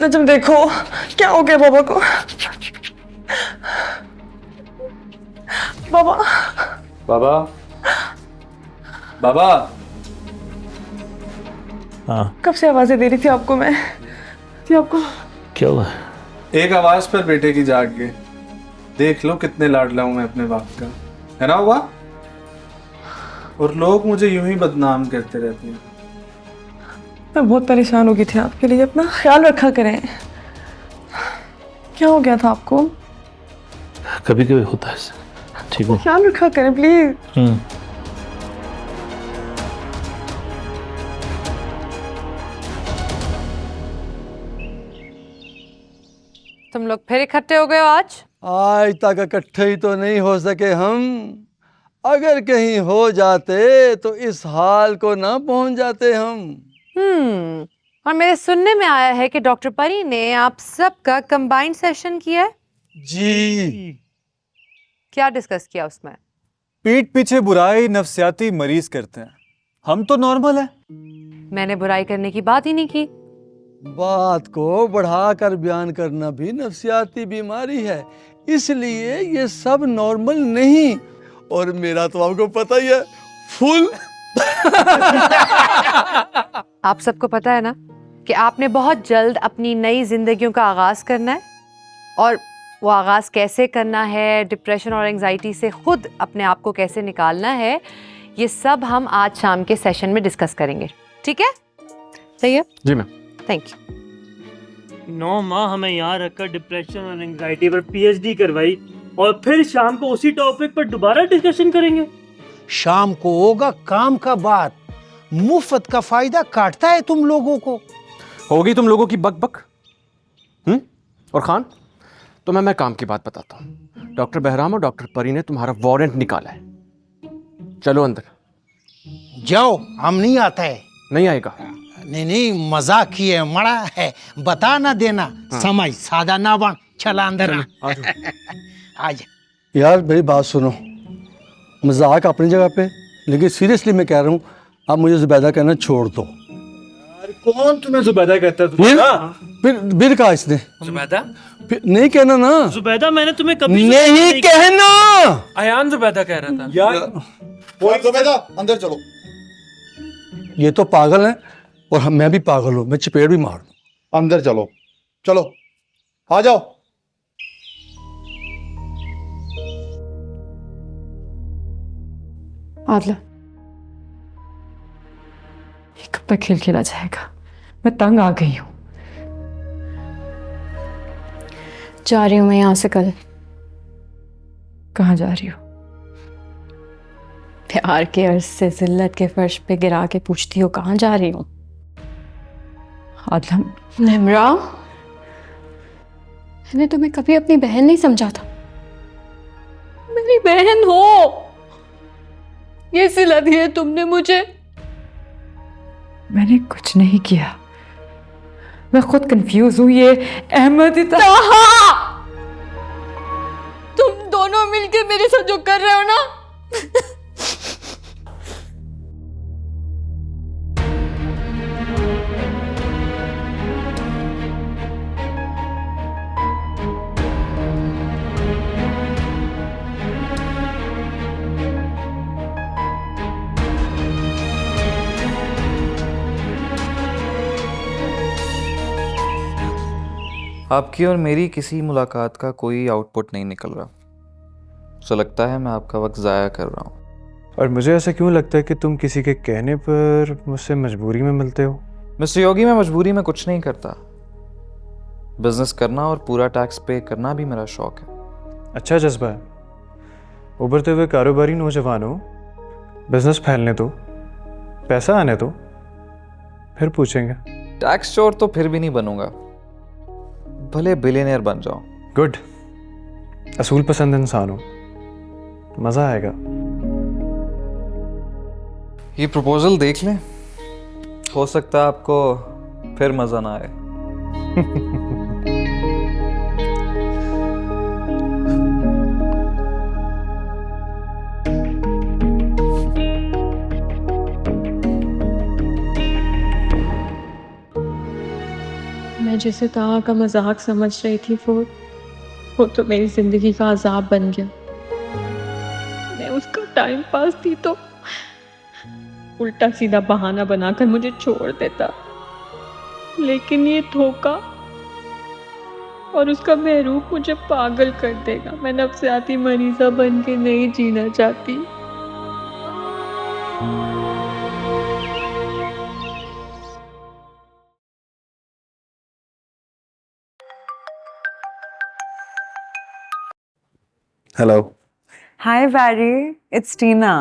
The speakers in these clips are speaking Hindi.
नजम देखो क्या हो गया बाबा को। बाबा बाबा बाबा। हाँ कब से आवाजें दे रही थी आपको मैं, थी आपको। क्या हुआ? एक आवाज पर बेटे की जाग गए। देख लो कितने लाडला हूं मैं अपने बाप का, है ना हुआ? और लोग मुझे यूं ही बदनाम करते रहते हैं। मैं बहुत परेशान हो गई थी आपके लिए, अपना ख्याल रखा करें। क्या हो गया था आपको? कभी कभी होता है। ठीक हो? ख्याल रखा करें प्लीज। तुम लोग फिर इकट्ठे हो गए हो आज? आज तक इकट्ठे ही तो नहीं हो सके हम। अगर कहीं हो जाते तो इस हाल को ना पहुंच जाते हम। और मेरे सुनने में आया है कि डॉक्टर परी ने आप सबका कंबाइंड सेशन किया है। जी। क्या डिस्कस किया उसमें? पीठ पीछे बुराई नफ्सियाती मरीज करते हैं, हम तो नॉर्मल है। मैंने बुराई करने की बात ही नहीं की। बात को बढ़ाकर बयान करना भी नफ्सियाती बीमारी है, इसलिए ये सब नॉर्मल नहीं। और मेरा तो आपको पता ही है, फुल। आप सबको पता है ना कि आपने बहुत जल्द अपनी नई जिंदगियों का आगाज करना है, और वो आगाज कैसे करना है, डिप्रेशन और एंजाइटी से खुद अपने आप को कैसे निकालना है, ये सब हम आज शाम के सेशन में डिस्कस करेंगे। ठीक है? सही है? जी मैम। Thank you. 9 माह हमें यहाँ रखकर डिप्रेशन और एंजाइटी पर पीएचडी करवाई, और फिर शाम को उसी टॉपिक पर दोबारा डिस्कशन करेंगे। शाम को होगा काम का बात, मुफ्त का फायदा काटता है तुम लोगों को। होगी तुम लोगों की बक। और खान, तो मैं काम की बात बताता हूँ। डॉक्टर बहराम और डॉक्टर परी ने तुम्हारा वारंट निकाला है। चलो अंदर। जाओ, हम नहीं आता है। नहीं आएगा? नहीं, मजाक की है, मड़ा है, बता ना देना। हाँ। समझ सादा ना बन, चला अंदर आ। आज यार मेरी बात सुनो, मजाक अपनी जगह पे, लेकिन सीरियसली मैं कह रहा हूँ, आप मुझे जुबैदा कहना छोड़ दो। कौन तुम्हें जुबैदा कहता है? फिर कहा इसने जुबैदा? फिर नहीं कहना ना। जुबैदा मैंने तुम्हें कभी नहीं कहना। अयान जुबैदा कह रहा था यार। जुबैदा अंदर चलो। ये तो पागल है, और मैं भी पागल हूँ, मैं चपेट भी मार दूं। अंदर चलो, चलो आ जाओ। आदला, ये कब तक खेल खेला जाएगा? मैं तंग आ गई हूँ। जा रही हूँ मैं यहाँ से कल। कहाँ जा रही हो? प्यार के अर्ज से जिल्लत के फर्श पे गिरा के पूछती हो कहाँ जा रही हूँ? आदला, निमरा, मैंने तुम्हें कभी अपनी बहन नहीं समझा था। मेरी बहन हो, ये सिला दी है तुमने मुझे। मैंने कुछ नहीं किया, मैं खुद कंफ्यूज हूँ। ये अहमद तुम दोनों मिलके मेरे साथ जो कर रहे हो ना, आपकी और मेरी किसी मुलाकात का कोई आउटपुट नहीं निकल रहा। सो लगता है मैं आपका वक्त ज़ाया कर रहा हूँ। और मुझे ऐसा क्यों लगता है कि तुम किसी के कहने पर मुझसे मजबूरी में मिलते हो? मिस्टर योगी, मैं मजबूरी में कुछ नहीं करता। बिजनेस करना और पूरा टैक्स पे करना भी मेरा शौक है। अच्छा जज्बा है। उभरते हुए कारोबारी नौजवान हो, बिजनेस फैलने दो, पैसा आने दो, फिर पूछेंगे। टैक्स चोर तो फिर भी नहीं बनूंगा, भले बिलियनियर बन जाओ। गुड, असूल पसंद इंसान हो, मजा आएगा। ये प्रपोजल देख लें, हो सकता है आपको फिर मजा ना आए। मैं मैं जिसे ताहा का मजाक समझ रही थी वो तो मेरी जिंदगी का अजाब बन गया। मैं उसका टाइम पास थी तो उल्टा सीधा बहाना बनाकर मुझे छोड़ देता, लेकिन ये धोखा और उसका महरूप मुझे पागल कर देगा। मैं नफ्सियाती मरीजा बन के नहीं जीना चाहती। Hello. Hi very, it's Tina.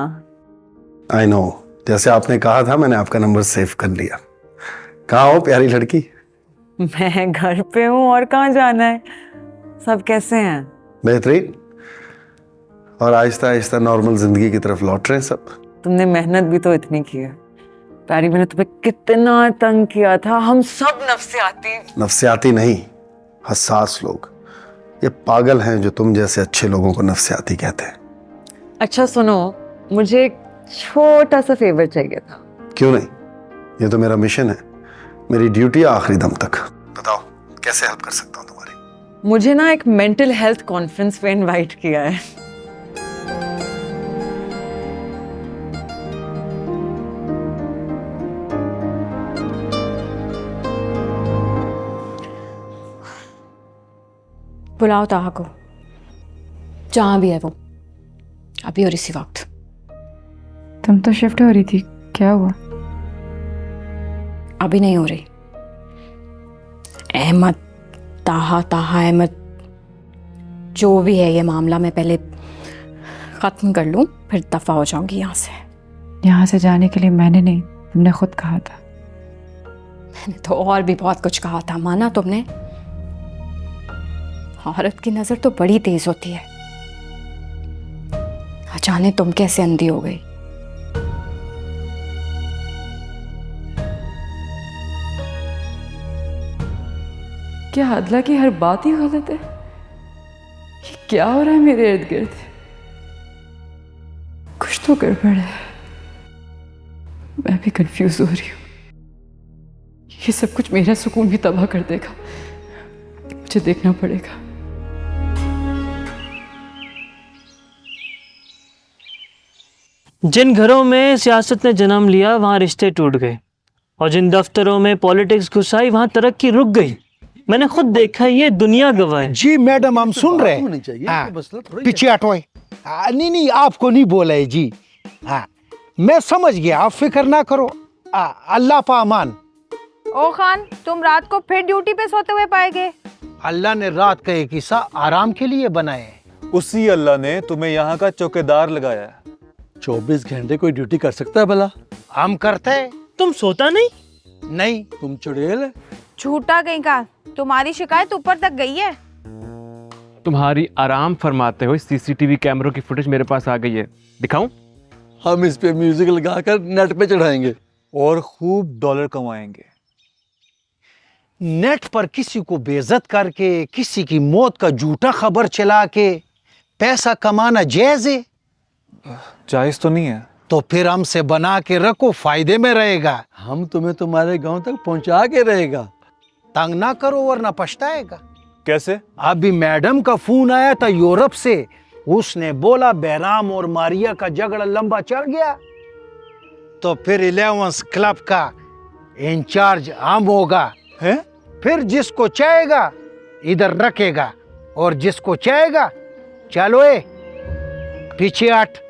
I know, जैसे आपने कहा था मैंने आपका नंबर सेव कर लिया। कहाँ हो प्यारी लड़की? मैं घर पे हूँ, और कहाँ जाना है। सब कैसे हैं? बेहतरीन, और आहिस्ता आहिस्ता नॉर्मल जिंदगी की तरफ लौट रहे हैं सब। तुमने मेहनत भी तो इतनी की है प्यारी, मैंने तुम्हें कितना तंग किया था। हम सब नफ्सियाती नहीं, हसास लोग। ये पागल हैं जो तुम जैसे अच्छे लोगों को नफ्सियाती कहते हैं। अच्छा सुनो, मुझे एक छोटा सा फेवर चाहिए था। क्यों नहीं, ये तो मेरा मिशन है, मेरी ड्यूटी है आखिरी दम तक। बताओ कैसे हेल्प कर सकता हूँ तुम्हारी? मुझे ना एक मेंटल हेल्थ कॉन्फ्रेंस पे इनवाइट किया है। बुलाओ ताहा को, जहाँ भी है वो, अभी और इसी वक्त। तुम तो शिफ्ट हो रही थी, क्या हुआ? अभी नहीं हो रही। अहमद, ताहा अहमद, जो भी है ये मामला, मैं पहले ख़त्म कर लूँ, फिर दफ़ा हो जाऊंगी यहाँ से। यहाँ से जाने के लिए मैंने नहीं, तुमने खुद कहा था। मैंने तो और भी बहुत कुछ कहा था, माना तुमने? औरत की नज़र तो बड़ी तेज होती है, जाने तुम कैसे अंधी हो गई। क्या अदला की हर बात ही गलत है? ये क्या हो रहा है मेरे इर्द गिर्द? कुछ तो गड़बड़ है, मैं भी कंफ्यूज हो रही हूँ। ये सब कुछ मेरा सुकून भी तबाह कर देगा, मुझे देखना पड़ेगा। जिन घरों में सियासत ने जन्म लिया वहाँ रिश्ते टूट गए, और जिन दफ्तरों में पॉलिटिक्स घुसाई वहाँ तरक्की रुक गई। मैंने खुद देखा, ये दुनिया गवाह है। जी मैडम, हम सुन रहे हैं। पीछे हटोए। नहीं, आपको नहीं बोला है जी। हाँ, मैं समझ गया, आप फिक्र ना करो। अल्लाह पा अमान। ओ खान, तुम रात को फिर ड्यूटी पे सोते हुए पाए गए? अल्लाह ने रात का एक हिस्सा आराम के लिए बनाया है। उसी अल्लाह ने तुम्हें यहाँ का चौकीदार लगाया है। 24 घंटे कोई ड्यूटी कर सकता है भला? हम करते हैं। तुम सोता नहीं? नहीं। तुम चुड़ैल है? झूठा कहीं का, तुम्हारी शिकायत ऊपर तक गई है। तुम्हारी आराम फरमाते हुए सीसीटीवी कैमरों की फुटेज मेरे पास आ गई है, दिखाऊं? हम इस पे म्यूजिक लगाकर नेट पे चढ़ाएंगे और खूब डॉलर कमाएंगे। नेट पर किसी को बेइज्जत करके, किसी की मौत का झूठा खबर चला के पैसा कमाना जायज है? जायज तो नहीं है। तो फिर हमसे बना के रखो, फायदे में रहेगा। हम तुम्हें तुम्हारे गांव तक पहुंचा के रहेगा। तंग ना करो वरना पछताएगा। कैसे? अभी मैडम का फोन आया था यूरोप से, उसने बोला बहराम और मारिया का झगड़ा लंबा चल गया, तो फिर 11 क्लब का इंचार्ज हम होगा। है? फिर जिसको चाहेगा इधर रखेगा, और जिसको चाहेगा चलो पीछे हट।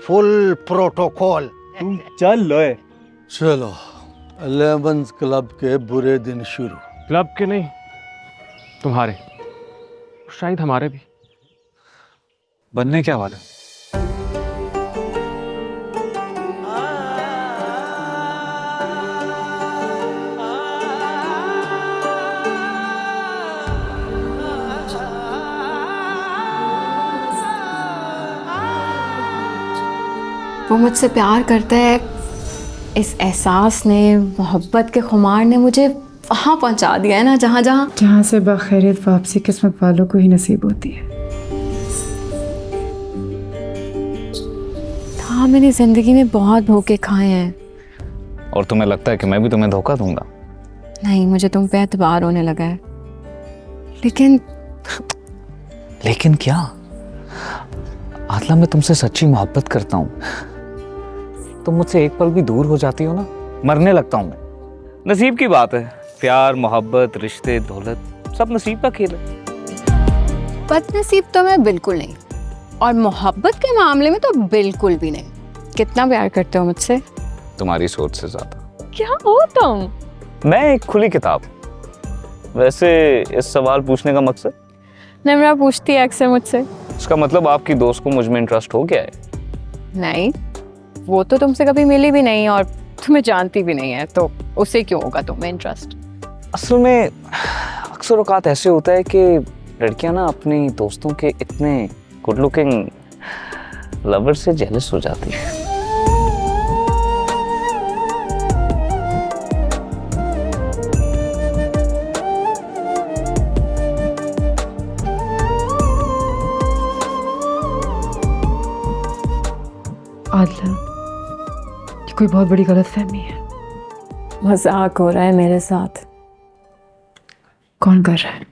Full protocol. तुम चल लो। चलो 11 क्लब के बुरे दिन शुरू। क्लब के नहीं, तुम्हारे, शायद हमारे भी। बनने क्या वाला? वो मुझसे प्यार करता है, इस एहसास ने, मोहब्बत के खुमार ने मुझे वहाँ पहुँचा दिया है ना, जहाँ से बखैरियत वापसी किस्मत वालों को ही नसीब होती है। हाँ, मैंने जिंदगी में बहुत धोखे खाए हैं। और तुम्हें लगता है कि मैं भी तुम्हें धोखा दूंगा? नहीं, मुझे तुम पे एतबार होने लगा है, लेकिन लेकिन क्या? आतला, मैं तुमसे सच्ची मोहब्बत करता हूँ। तुम मुझसे एक पल भी दूर हो जाती हो ना, मरने लगता हूँ मैं। नसीब की बात है, प्यार, मोहब्बत, रिश्ते, दौलत सब नसीब का खेल है। बदनसीब तो मैं बिल्कुल नहीं, और मोहब्बत के मामले में तो बिल्कुल भी नहीं। कितना प्यार करते हो मुझसे? तुम्हारी सोच से ज्यादा। क्या हो तुम? मैं एक खुली किताब। वैसे इस सवाल पूछने का मकसद? निम्रा पूछती है अक्सर मुझसे। इसका मतलब आपकी दोस्त को मुझ में इंटरेस्ट हो गया है? नहीं, वो तो तुमसे कभी मिली भी नहीं और तुम्हें जानती भी नहीं है, तो उसे क्यों होगा तुम्हें इंटरेस्ट? असल में अक्सर औकात ऐसे होता है कि लड़कियां ना अपनी दोस्तों के इतने गुड लुकिंग लवर से जेलस हो जाती है। आदला, ये कोई बहुत बड़ी गलतफहमी है। मजाक हो रहा है मेरे साथ। कौन कर रहा है?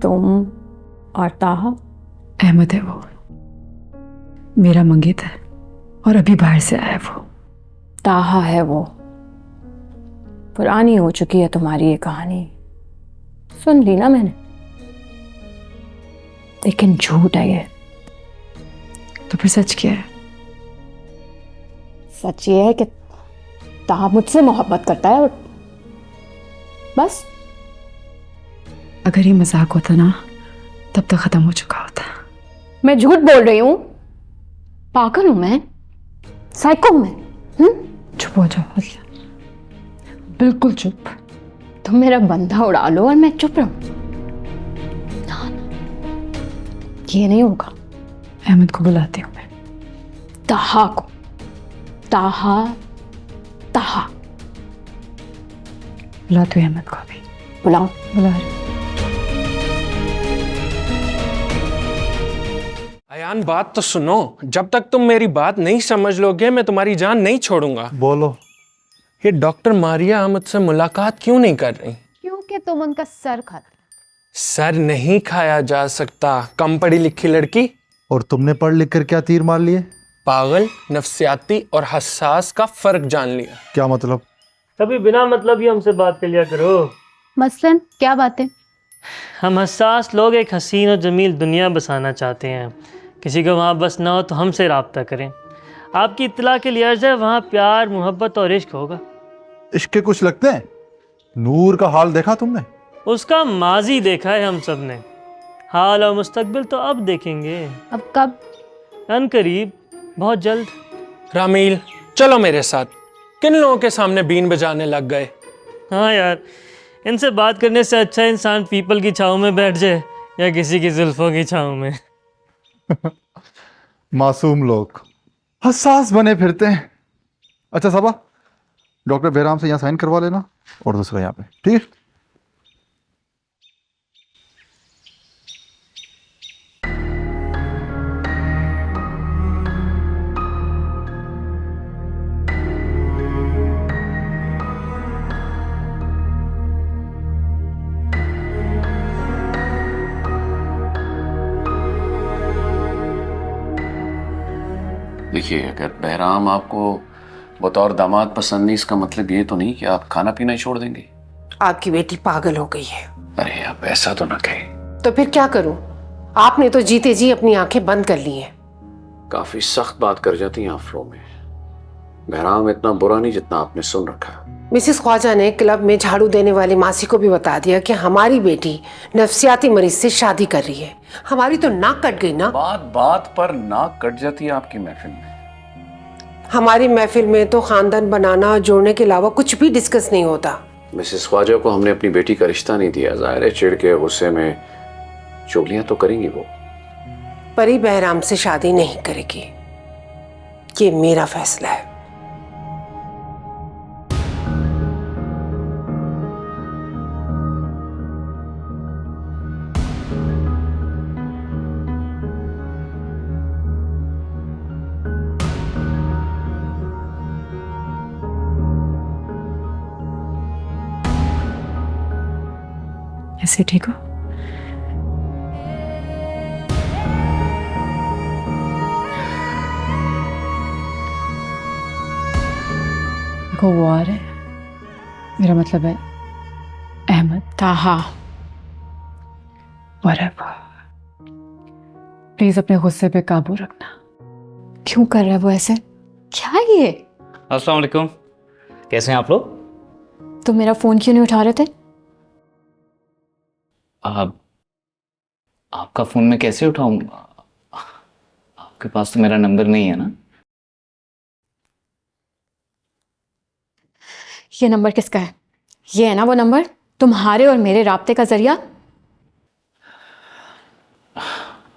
तुम और ताहा। अहमद है वो, मेरा मंगेतर है और अभी बाहर से आया है वो। ताहा है वो। पुरानी हो चुकी है तुम्हारी ये कहानी, सुन ली ना मैंने, लेकिन झूठ है ये। तो फिर सच क्या है? सच ये है कि ताहा मुझसे मोहब्बत करता है, और बस। अगर ये मजाक होता ना तब तक खत्म हो चुका होता। मैं झूठ बोल रही हूँ? पागल हूं मैं? साइको हूं मैं? चुप हो जाओ आदला, बिल्कुल चुप। तुम मेरा बंधा उड़ा लो और मैं चुप रहूं? ना, ये नहीं होगा। अहमद को बुलाती हूँ मैं। ताहा को। ताहा ताहा बुलाती हूँ अहमद को अभी। बुलाओ। बुला रही। अयान, बात तो सुनो। जब तक तुम मेरी बात नहीं समझ लोगे मैं तुम्हारी जान नहीं छोड़ूंगा। बोलो। ये डॉक्टर मारिया मुझसे मुलाकात क्यों नहीं कर रही? क्योंकि तुम उनका सर खाते। सर नहीं खाया जा सकता, कम पढ़ी लिखी लड़की। और तुमने पढ़ लिख कर क्या तीर मार लिए? पागल, नफ्सियाती और हसास का फर्क जान लिया। क्या मतलब? कभी बिना मतलब ही हमसे बात कर लिया करो। मसलन क्या बातें? हम हसास लोग एक हसीन और जमील दुनिया बसाना चाहते हैं। किसी को वहाँ बस ना हो तो हमसे रब्ता करें। आपकी इत्तला के लिए अर्ज़ है, वहाँ प्यार, मोहब्बत और इश्क होगा। इश्क के कुछ लगते हैं? नूर का हाल देखा तुमने? उसका माजी देखा है हम सब ने, हाल और मुस्तकबिल तो अब देखेंगे। अब कब? अनकरीब, बहुत जल्द। रामील, चलो मेरे साथ। किन लोगों के सामने बीन बजाने लग गए? हाँ यार, इनसे बात करने से अच्छा इंसान पीपल की छाँव में बैठ जाए या किसी की जुल्फों की छाँव में। मासूम लोग हसास बने फिरते हैं। अच्छा सबा, डॉक्टर बेहराम से यहाँ साइन करवा लेना और दूसरा यहाँ पे, ठीक है? देखिए, अगर बहराम आपको बतौर दामाद पसंद नहीं, इसका मतलब ये तो नहीं कि आप खाना पीना ही छोड़ देंगे। आपकी बेटी पागल हो गई है। अरे आप ऐसा तो ना कहें। तो फिर क्या करूं? आपने तो जीते जी अपनी आंखें बंद कर ली हैं। काफी सख्त बात कर जाती हैं आप फ्लो में। बहराम इतना बुरा नहीं जितना आपने सुन रखा। मिसेस ख्वाजा ने क्लब में झाड़ू देने वाली मासी को भी बता दिया कि हमारी बेटी नफ्सियाती मरीज से शादी कर रही है। हमारी तो नाक कट गई ना। बात बात पर नाक कट जाती है आपकी महफिल में। हमारी महफिल में तो खानदान बनाना और जोड़ने के अलावा कुछ भी डिस्कस नहीं होता। मिसेस ख्वाजा को हमने अपनी बेटी का रिश्ता नहीं दिया। जाहिर है चिढ़ के गुस्से में चुगलियां तो करेंगी वो। परी बहराम से शादी नहीं करेगी, ये मेरा फैसला है। ऐसे ठीक हो? देखो वो आ रहे हैं, मेरा मतलब है अहमद। ताहा, प्लीज अपने गुस्से पे काबू रखना। क्यों कर रहा है वो ऐसे? क्या है ये? अस्सलाम वालेकुम, कैसे हैं आप लोग? तुम मेरा फोन क्यों नहीं उठा रहे थे? आपका फोन मैं कैसे उठाऊं? आपके पास तो मेरा नंबर नहीं है ना। ये नंबर किसका है? ये है ना वो नंबर, तुम्हारे और मेरे राब्ते का जरिया।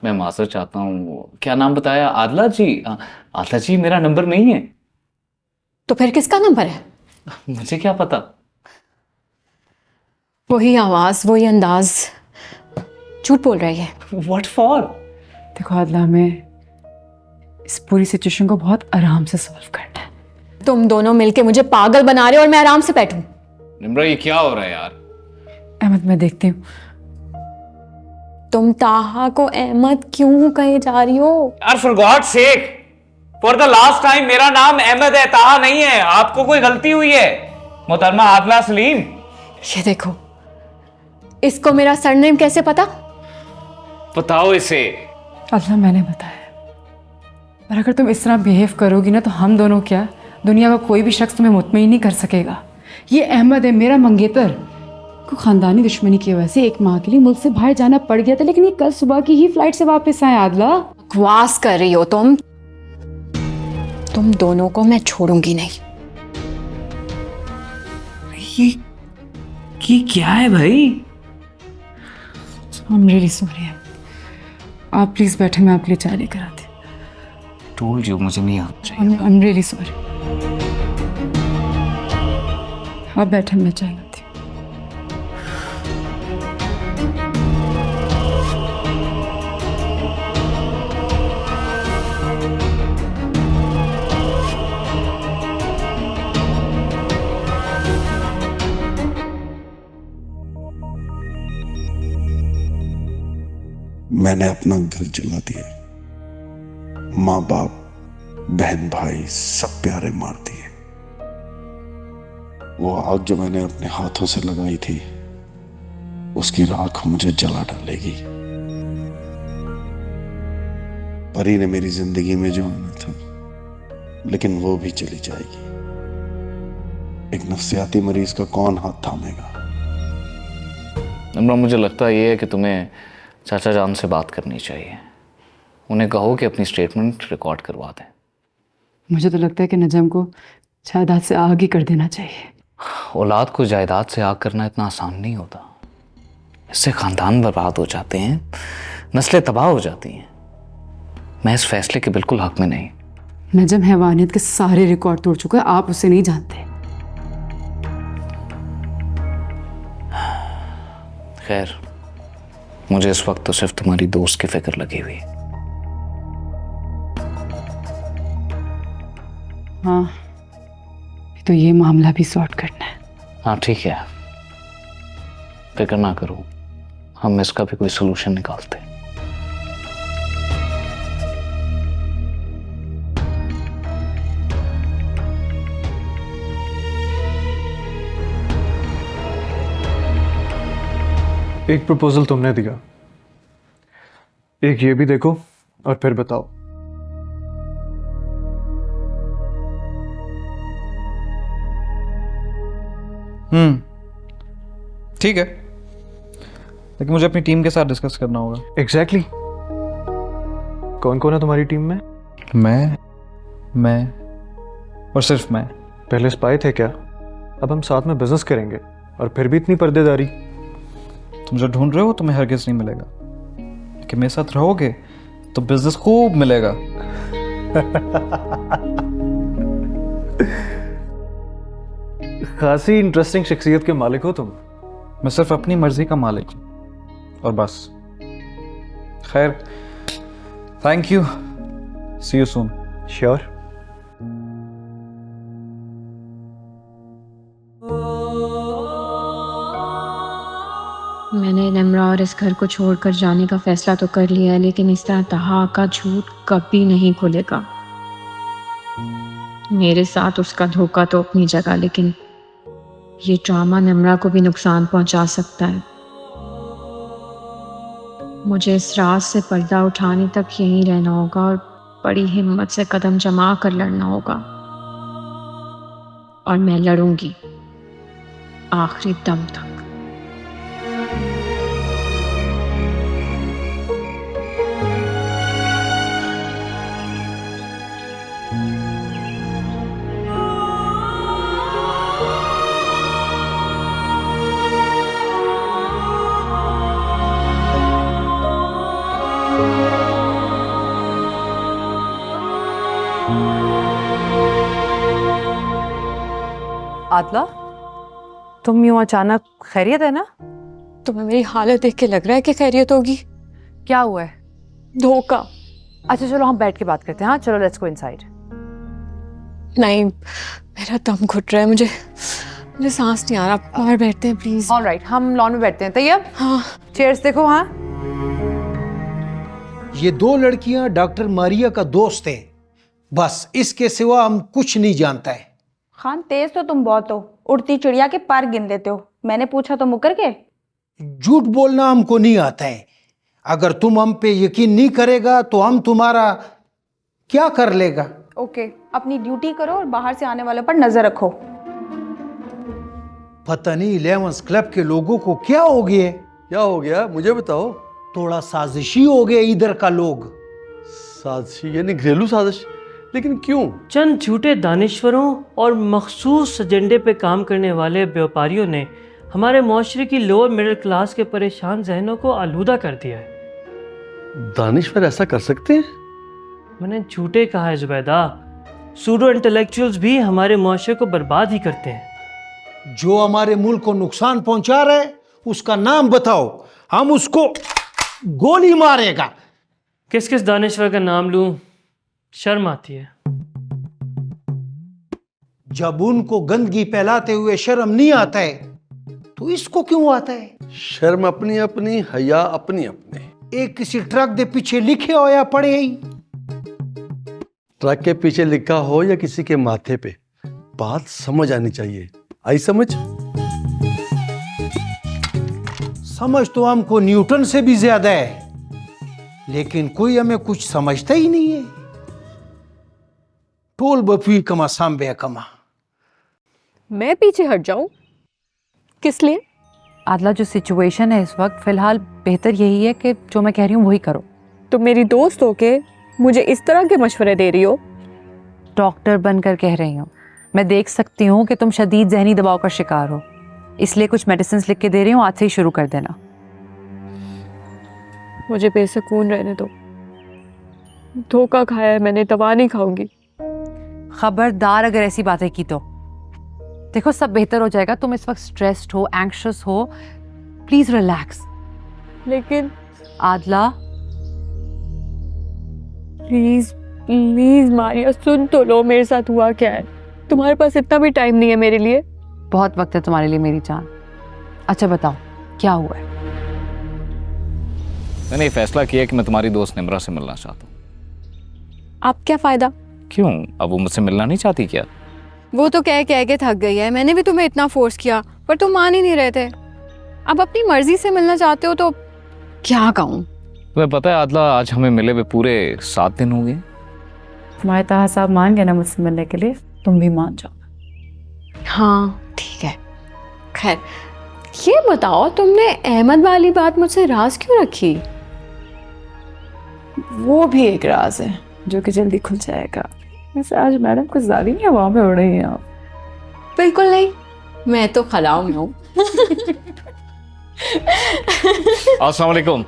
मैं माजरत चाहता हूँ, क्या नाम बताया? आदला जी। आदला जी, मेरा नंबर नहीं है। तो फिर किसका नंबर है? मुझे क्या पता। वही आवाज, वही अंदाज, झूठ बोल रही है। What for? देखो आदला, हमें इस पूरी सिचुएशन को बहुत आराम से सॉल्व करना है। तुम दोनों मिलके मुझे पागल बना रहे हो और मैं आराम से बैठूं। निम्रा, ये क्या हो रहा है यार? अहमद, मैं देखती हूँ। तुम ताहा को अहमद क्यों कहे जा रही हो? यार for God sake, for the last time, मेरा नाम अहमद है, ताहा नहीं है। आपको कोई गलती हुई है मोहतरमा आदला सलीम। ये देखो, इसको मेरा सरनेम कैसे पता? बताओ इसे। अल्लाह, मैंने बताया। और अगर तुम इस तरह बिहेव करोगी ना तो हम दोनों क्या, दुनिया का कोई भी शख्स तुम्हें मुतमईन नहीं कर सकेगा। ये अहमद है, मेरा मंगेतर। को खानदानी दुश्मनी की वजह से एक माह के लिए मुल्क से बाहर जाना पड़ गया था, लेकिन ये कल सुबह की ही फ्लाइट से वापस आए। आदला, बकवास कर रही हो तुम दोनों को मैं छोड़ूंगी नहीं। ये क्या है भाई? I'm really sorry। आप प्लीज बैठे, मैं आपके लिए चाय लेकर आती हूँ। टोल्ड यू, मुझे नहीं आना चाहिए। I'm really sorry। आप बैठे, मैं चाय लाती हूँ। मैंने अपना घर जला दिया, माँ बाप, बहन भाई सब प्यारे मार दिए। वो आग जो मैंने अपने हाथों से लगाई थी, उसकी राख मुझे जला डालेगी। परी ने मेरी जिंदगी में जो आना था, लेकिन वो भी चली जाएगी। एक नफ्सियाती मरीज का कौन हाथ थामेगा? निम्रा, मुझे लगता ये है कि तुम्हें चाचा जान से बात करनी चाहिए। उन्हें कहो कि अपनी स्टेटमेंट रिकॉर्ड करवा दें। मुझे तो लगता है कि नजम को जायदाद से आग ही कर देना चाहिए। औलाद को जायदाद से आग करना इतना आसान नहीं होता। इससे खानदान बर्बाद हो जाते हैं, नस्लें तबाह हो जाती हैं। मैं इस फैसले के बिल्कुल हक में नहीं। नजम हैवानियत के सारे रिकॉर्ड तोड़ चुका है, आप उसे नहीं जानते। खैर, मुझे इस वक्त तो सिर्फ तुम्हारी दोस्त की फिक्र लगी हुई। हाँ, तो ये मामला भी सॉर्ट करना है। हाँ ठीक है, फिक्र ना करो, हम इसका भी कोई सोल्यूशन निकालते हैं। एक प्रपोजल तुमने दिया, एक ये भी देखो और फिर बताओ। ठीक है, लेकिन मुझे अपनी टीम के साथ डिस्कस करना होगा। एग्जैक्टली कौन कौन है तुम्हारी टीम में? मैं और सिर्फ मैं। पहले स्पाई थे क्या? अब हम साथ में बिजनेस करेंगे और फिर भी इतनी पर्देदारी। तुम जो ढूंढ रहे हो तुम्हें हरगिज नहीं मिलेगा, कि मेरे साथ रहोगे तो बिजनेस खूब मिलेगा। खासी इंटरेस्टिंग शख्सियत के मालिक हो तुम। मैं सिर्फ अपनी मर्जी का मालिक हूं और बस। खैर, thank you, see you soon. Sure. मैंने निम्रा और इस घर को छोड़कर जाने का फैसला तो कर लिया है, लेकिन इस तरह तहा का झूठ कभी नहीं खुलेगा। मेरे साथ उसका धोखा तो अपनी जगह, लेकिन ये ड्रामा निम्रा को भी नुकसान पहुंचा सकता है। मुझे इस राज से पर्दा उठाने तक यहीं रहना होगा और बड़ी हिम्मत से कदम जमा कर लड़ना होगा, और मैं लड़ूंगी आखिरी दम तक। आदला, तुम यूं अचानक, खैरियत है ना? तुम्हें मेरी हालत देख के लग रहा है कि खैरियत होगी। क्या हुआ है? धोखा। अच्छा चलो हम बैठ के बात करते हैं। हाँ चलो, लेट्स गो इनसाइड। नहीं, मेरा दम घुट रहा है, मुझे सांस नहीं आ रहा। बाहर बैठते हैं प्लीज। ऑलराइट, हम लॉन में बैठते हैं। तैयब? हाँ। चेयर्स देखो। हाँ, ये दो लड़कियां डॉक्टर मारिया का दोस्त है, बस इसके सिवा हम कुछ नहीं जानता है। खान, तेज तो तुम बहुत हो, उड़ती चिड़िया के पर गिन देते हो। मैंने पूछा तो मुकर के। झूठ बोलना हमको नहीं आता है। अगर तुम हम पे यकीन नहीं करेगा तो हम तुम्हारा क्या कर लेगा। ओके, अपनी ड्यूटी करो और बाहर से आने वालों पर नजर रखो। पता नहीं 11 क्लब के लोगों को क्या हो गया। क्या हो गया मुझे बताओ। थोड़ा साजिशी हो गया इधर का लोग। साजिशी यानी घरेलू साजिश? लेकिन क्यों? चंद झूठे दानिश्वरों और मखसूस एजेंडे पे काम करने वाले व्यापारियों ने हमारे माशरे की लोअर मिडिल क्लास के परेशान जहनों को आलूदा कर दिया है। दानिश्वर ऐसा कर सकते हैं? मैंने झूठे कहा है जुबैदा। सूडो इंटेलेक्चुअल्स भी हमारे माशरे को बर्बाद ही करते हैं। जो हमारे मुल्क को नुकसान पहुंचा रहा है उसका नाम बताओ, हम उसको गोली मारेगा। किस किस दानिश्वर का नाम लूं? शर्म आती है। जब उनको गंदगी फैलाते हुए शर्म नहीं आता है तो इसको क्यों आता है? शर्म अपनी अपनी, हया अपनी अपनी। एक किसी ट्रक के पीछे लिखे हो या पढ़े ही? ट्रक के पीछे लिखा हो या किसी के माथे पे, बात समझ आनी चाहिए। आई समझ? समझ तो हमको न्यूटन से भी ज्यादा है, लेकिन कोई हमें कुछ समझता ही नहीं है। टोल बफी कमा सांबे कमा। मैं पीछे हट जाऊं? किस लिए? आदला, जो सिचुएशन है इस वक्त, फिलहाल बेहतर यही है कि जो मैं कह रही हूँ वही करो। तुम मेरी दोस्त हो के मुझे इस तरह के मशवरे दे रही हो? डॉक्टर बनकर कह रही हूँ। मैं देख सकती हूँ कि तुम शदीद जहनी दबाव का शिकार हो, इसलिए कुछ मेडिसिन लिख के दे रही हूँ, आज से ही शुरू कर देना। मुझे बेसुकून रहने दो। धोखा खाया है मैंने, दवा नहीं खाऊंगी। खबरदार अगर ऐसी बातें की तो। देखो सब बेहतर हो जाएगा। तुम इस वक्त स्ट्रेस्ड हो, एंग्शियस हो, प्लीज रिलैक्स। लेकिन आदला, प्लीज प्लीज मारिया, सुन तो लो मेरे साथ हुआ क्या है। तुम्हारे पास इतना भी टाइम नहीं है मेरे लिए? बहुत वक्त है तुम्हारे लिए मेरी जान। अच्छा बताओ क्या हुआ है? मैंने ये फैसला किया कि मैं तुम्हारी दोस्त निम्रा से मिलना चाहता हूँ। आप क्या फायदा? क्यों, अब वो मुझसे मिलना नहीं चाहती क्या? वो तो कह के थक गई है। मैंने भी तुम्हें इतना फोर्स किया पर तुम मान ही नहीं रहे थे। अब अपनी मर्जी से मिलना चाहते हो तो क्या कहूँ। तुम्हें पता है आदला, आज हमें मिले हुए पूरे 7 दिन हो गए। तुम्हारे ताहा साहब मान गए ना मुझसे मिलने के लिए, तुम भी मान जाओ। हाँ ठीक है। खैर ये बताओ, तुमने अहमद वाली बात मुझसे राज क्यों रखी? वो भी एक राज है जो कि जल्दी खुल जाएगा। वैसे आज मैडम कुछ ज्यादा नहीं हवा में उड़ रही हैं आप। बिल्कुल नहीं, मैं तो खलाऊ में हूँ। अस्सलाम वालेकुम।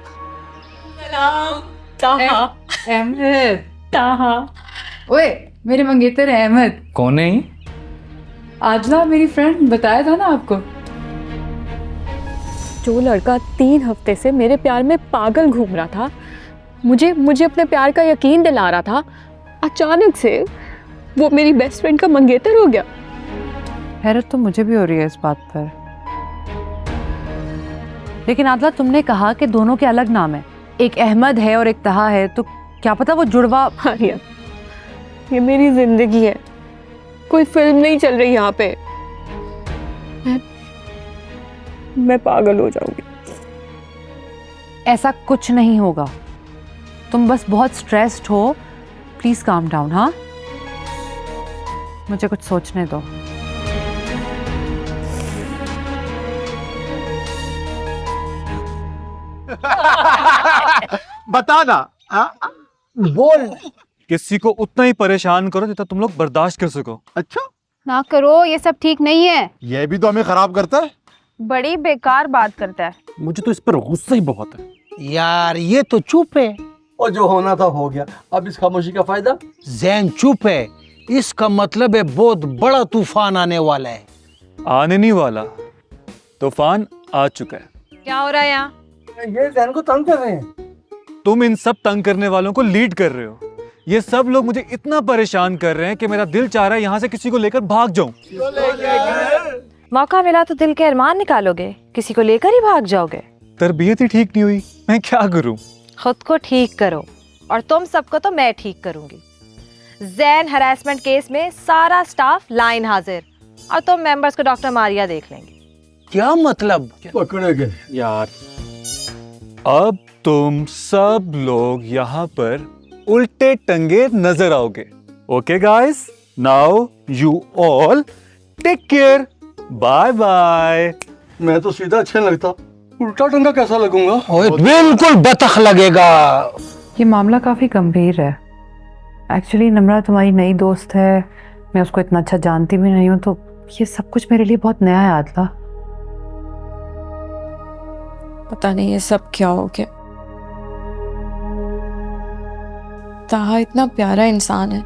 ताहा। अहमद। ताहा। ओए मेरे मंगेतर अहमद। कौन है? आजला मेरी फ्रेंड, बताया था ना आपको। जो लड़का 3 हफ्ते से मेरे प्यार में पागल घूम रहा था, मुझे अपने प्यार का यकीन दिला रहा था, अचानक से वो मेरी बेस्ट फ्रेंड का मंगेतर हो गया। हैरत तो मुझे भी हो रही है इस बात पर। लेकिन आदला तुमने कहा कि दोनों के अलग नाम है, एक अहमद है और एक तहा है, तो क्या पता वो जुड़वा। आर्या, ये मेरी जिंदगी है, कोई फिल्म नहीं चल रही यहाँ पे। मैं पागल हो जाऊंगी। ऐसा कुछ नहीं होगा, तुम बस बहुत स्ट्रेस्ड हो। Please calm down. हाँ, मुझे कुछ सोचने दो। बता ना, बोल। किसी को उतना ही परेशान करो जितना तुम लोग बर्दाश्त कर सको। अच्छा, ना करो, ये सब ठीक नहीं है। ये भी तो हमें खराब करता है। बड़ी बेकार बात करता है। मुझे तो इस पर गुस्सा ही बहुत है। यार ये तो चुप है। और जो होना था हो गया, अब इस खामोशी का फायदा। जैन चुप है, इसका मतलब है बहुत बड़ा तूफान आने वाला है। आने नहीं वाला, तूफान आ चुका है। क्या हो रहा है यहाँ? ये जैन को तंग कर रहे हैं। तुम इन सब तंग करने वालों को लीड कर रहे हो। ये सब लोग मुझे इतना परेशान कर रहे हैं कि मेरा दिल चाह रहा है यहाँ से किसी को लेकर भाग जाऊं। मौका मिला तो दिल के अरमान निकालोगे, किसी को लेकर ही भाग जाओगे। तरबियत ही ठीक नहीं हुई, मैं क्या करूं? खुद को ठीक करो और तुम सबको तो मैं ठीक करूंगी। जैन हरासमेंट केस में सारा स्टाफ लाइन हाजिर और तुम मेंबर्स को डॉक्टर मारिया देख लेंगे। क्या मतलब? पकड़े गए यार। अब तुम सब लोग यहाँ पर उल्टे टंगे नजर आओगे। Okay guys, now you all take care, bye bye. मैं तो सीधा अच्छा लगता, उल्टा टंगा कैसा लगूंगा? बिल्कुल बतख लगेगा। ये मामला काफी गंभीर है। एक्चुअली नम्रा तुम्हारी नई दोस्त है, मैं उसको इतना अच्छा जानती भी नहीं हूँ, तो ये सब कुछ मेरे लिए बहुत नया है आदला। पता नहीं ये सब क्या हो गया। ताहा इतना प्यारा इंसान है,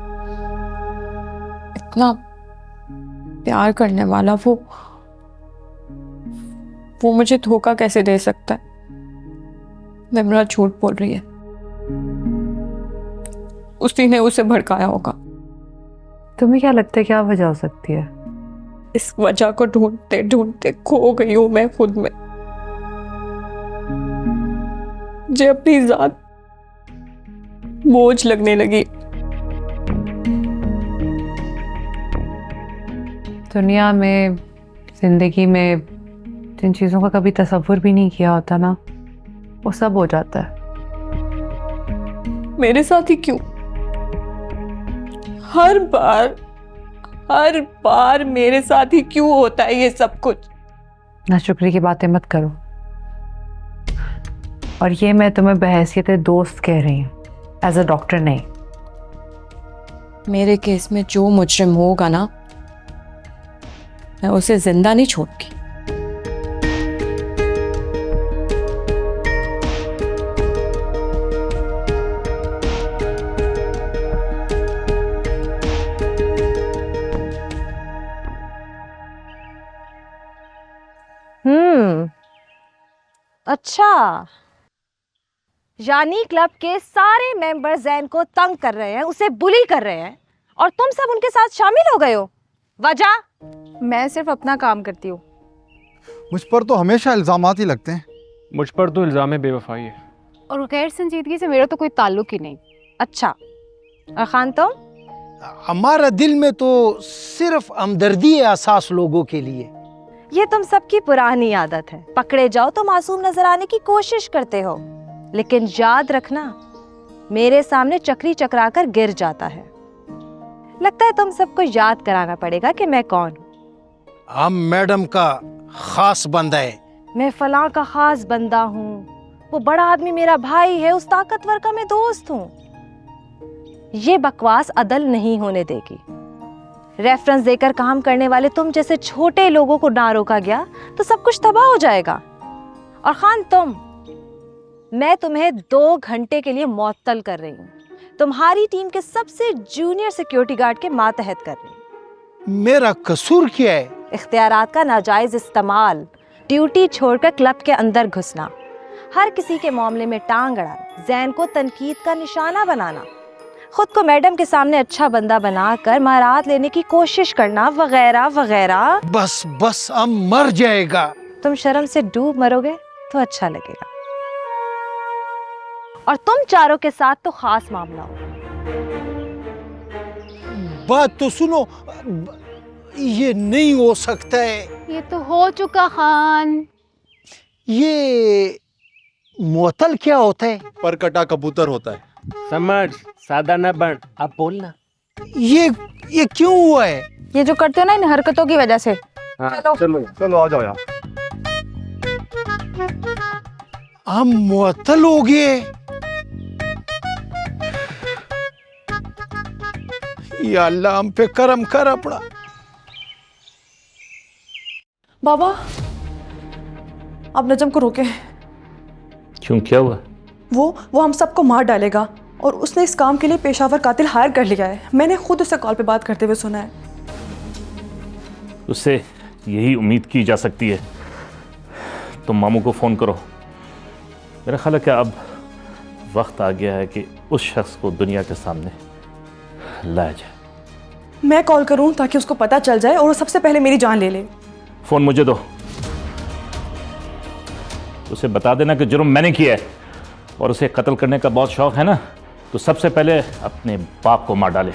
इतना प्यार करने वाला, वो मुझे धोखा कैसे दे सकता है? निम्रा झूठ बोल रही है, उसी ने उसे भड़काया होगा। तुम्हें क्या लगता है क्या वजह हो सकती है? इस वजह को ढूंढते ढूंढते खो गई हूं मैं खुद में। मुझे अपनी जात बोझ लगने लगी। दुनिया में, जिंदगी में जिन चीजों का कभी तसव्वुर भी नहीं किया होता ना, वो सब हो जाता है। मेरे साथ ही क्यों? हर बार मेरे साथ ही क्यों होता है ये सब कुछ? नाशुक्री की बातें मत करो। और ये मैं तुम्हें बहैसियत दोस्त कह रही हूँ, एज अ डॉक्टर नहीं। मेरे केस में जो मुजरिम होगा ना, मैं उसे जिंदा नहीं छोड़ूंगी। अच्छा, यानी क्लब के सारे मेंबर जैन को तंग कर रहे हैं, उसे बुली कर रहे हैं, और तुम सब उनके साथ शामिल हो गए हो। वजह? मैं सिर्फ अपना काम करती हूँ। मुझ पर तो हमेशा इल्जामात ही लगते हैं। मुझ पर तो इल्जाम बेवफाई है। और गैर संजीदगी से मेरा तो कोई ताल्लुक ही नहीं। अच्छा, और खान तुम? हमारा दिल में तो सिर्फ हमदर्दी है एहसास लोगों के लिए। ये तुम सबकी पुरानी आदत है, पकड़े जाओ तो मासूम नजर आने की कोशिश करते हो, लेकिन याद रखना मेरे सामने चक्री चकराकर गिर जाता है। लगता है तुम सबको याद कराना पड़ेगा कि मैं कौन हूँ। हम मैडम का खास बंदा है। मैं फलां का खास बंदा हूँ, वो बड़ा आदमी मेरा भाई है, उस ताकतवर का मैं दोस्त हूँ। ये बकवास अदल नहीं होने देगी। रेफरेंस देकर काम करने वाले तुम जैसे छोटे लोगों को ना रोका गया तो सब कुछ तबाह हो जाएगा। और खान मैं तुम्हें 2 घंटे के लिए मुअत्तल कर रही हूँ। तुम्हारी टीम के सबसे जूनियर सिक्योरिटी गार्ड के मातहत कर रही हूँ। मेरा कसूर क्या है? इख्तियारात का नाजायज इस्तेमाल, ड्यूटी छोड़कर क्लब के अंदर घुसना, हर किसी के मामले में टांग अड़ाना, जैन को तनकीद का निशाना बनाना, खुद को मैडम के सामने अच्छा बंदा बनाकर महारात लेने की कोशिश करना, वगैरह वगैरह। बस अब मर जाएगा। तुम शर्म से डूब मरोगे तो अच्छा लगेगा। और तुम चारों के साथ तो खास मामला हो। बात तो सुनो, ये नहीं हो सकता है। ये तो हो चुका खान। ये मुअत्तल क्या होता है? पर कटा कबूतर होता है। समझ, सादा न बन, अब बोलना। ये क्यों हुआ है? ये जो करते हो ना इन हरकतों की वजह से। चलो चलो आ जाओ यहाँ। हम मुअत्तल हो गए। या अल्लाह हम पे करम कर अपना। बाबा आप नजम को रोके। क्यों, क्या हुआ? वो हम सबको मार डालेगा और उसने इस काम के लिए पेशावर कातिल हायर कर लिया है। मैंने खुद उसे कॉल पे बात करते हुए सुना है। उससे यही उम्मीद की जा सकती है। तुम मामू को फ़ोन करो। मेरा ख्याल है कि अब वक्त आ गया है कि उस शख्स को दुनिया के सामने लाया जाए। मैं कॉल करूं ताकि उसको पता चल जाए और वो सबसे पहले मेरी जान ले ले। फ़ोन मुझे दो। उसे बता देना कि जुर्म मैंने किया है और उसे कत्ल करने का बहुत शौक है ना, तो सबसे पहले अपने बाप को मार डाले।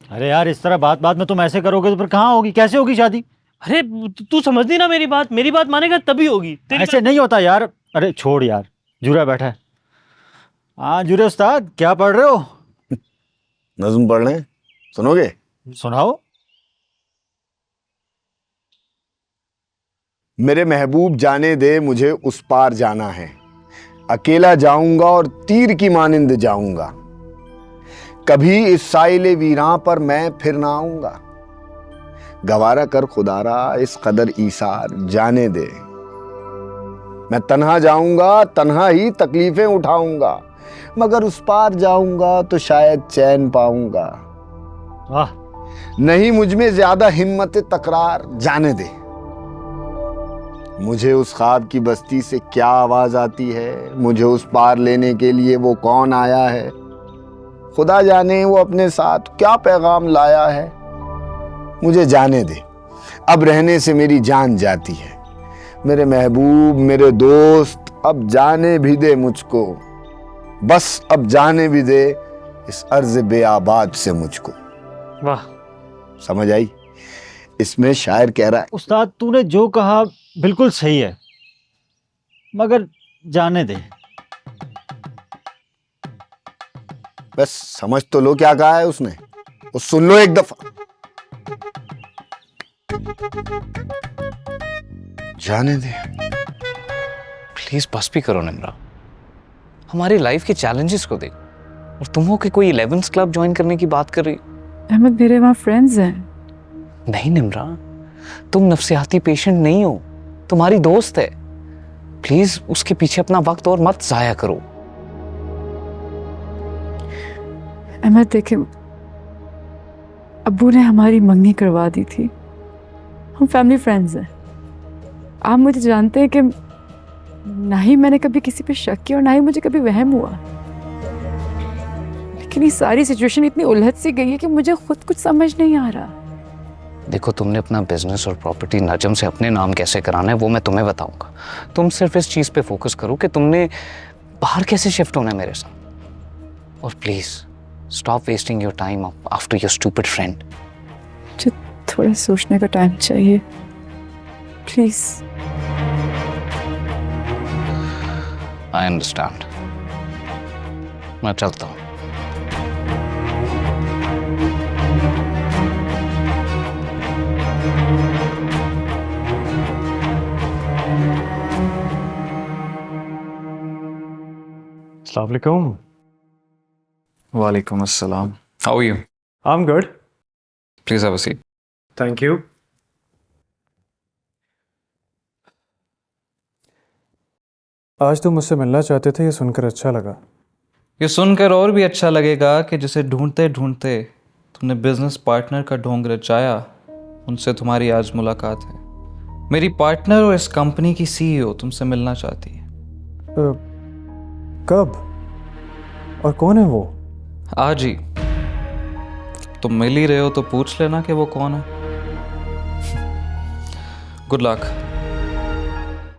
अरे यार, इस तरह बात बात में तुम ऐसे करोगे तो फिर कहाँ होगी, कैसे होगी शादी? अरे तू समझती ना मेरी बात मानेगा तभी होगी। ऐसे नहीं होता यार। अरे छोड़ यार, जुरा बैठा है। हाँ जुरे उस्ताद, क्या पढ़ रहे हो? नज़्म पढ़ लें, सुनोगे? सुनाओ। मेरे महबूब जाने दे मुझे उस पार जाना है, अकेला जाऊंगा और तीर की मानिंद जाऊंगा, कभी इस साइले वीरां पर मैं फिर ना आऊंगा, गवारा कर खुदारा इस कदर ईसार जाने दे। मैं तन्हा जाऊंगा, तन्हा ही तकलीफें उठाऊंगा, मगर उस पार जाऊंगा तो शायद चैन पाऊंगा। वाह। नहीं मुझ में ज्यादा हिम्मत तकरार जाने दे। मुझे उस ख्वाब की बस्ती से क्या आवाज आती है, मुझे उस पार लेने के लिए वो कौन आया है, खुदा जाने वो अपने साथ क्या पैगाम लाया है। मुझे जाने दे, अब रहने से मेरी जान जाती है। मेरे महबूब, मेरे दोस्त, अब जाने भी दे मुझको, बस अब जाने भी दे इस अर्ज़ बेआबाद से मुझको। वाह, समझ आई? इसमें शायर कह रहा है, उस्ताद तूने जो कहा बिल्कुल सही है, मगर जाने दे। बस समझ तो लो क्या कहा है उसने, वो सुन लो एक दफा। जाने दे। प्लीज बस भी करो निम्रा, हमारी लाइफ के चैलेंजेस को देख। और तुम हो कि कोई 11th क्लब ज्वाइन करने की बात कर रही। अहमद मेरे वहाँ फ्रेंड्स हैं। नहीं निम्रा, तुम नफ्सियाती पेशेंट नहीं हो, तुम्हारी दोस्त है। प्लीज उसके पीछे अपना वक्त और मत जाया करो। अहमद देखे, अब्बू ने हमारी मंगनी करवा दी थी। हम फैमिली फ्रेंड्स हैं। आप मुझे जानते हैं कि ना ही मैंने कभी किसी पे शक किया और ना ही मुझे कभी वहम हुआ, लेकिन ये सारी सिचुएशन इतनी उलझ सी गई है कि मुझे खुद कुछ समझ नहीं आ रहा। देखो, तुमने अपना बिजनेस और प्रॉपर्टी नजम से अपने नाम कैसे कराना है वो मैं तुम्हें बताऊंगा। तुम सिर्फ इस चीज पे फोकस करो कि तुमने बाहर कैसे शिफ्ट होना है मेरे साथ। और please stop wasting your time after your stupid friend. मुझे थोड़ा सोचने का टाइम चाहिए, प्लीज। आई अंडरस्टैंड, मैं चलता हूँ। Assalamu alaikum. Walaikum assalam. How are you? I'm good. Please have a seat. Thank you. आज तुम मुझसे मिलना चाहते थे, ये सुनकर अच्छा लगा। ये सुनकर और भी अच्छा लगेगा कि जिसे ढूंढते ढूंढते तुमने बिजनेस पार्टनर का ढोंग रचाया, उनसे तुम्हारी आज मुलाकात है। मेरी पार्टनर और इस कंपनी की सीईओ तुमसे मिलना चाहती है। कब और कौन है वो? आज ही। तुम मिल ही रहे हो तो पूछ लेना कि वो कौन है। Good luck.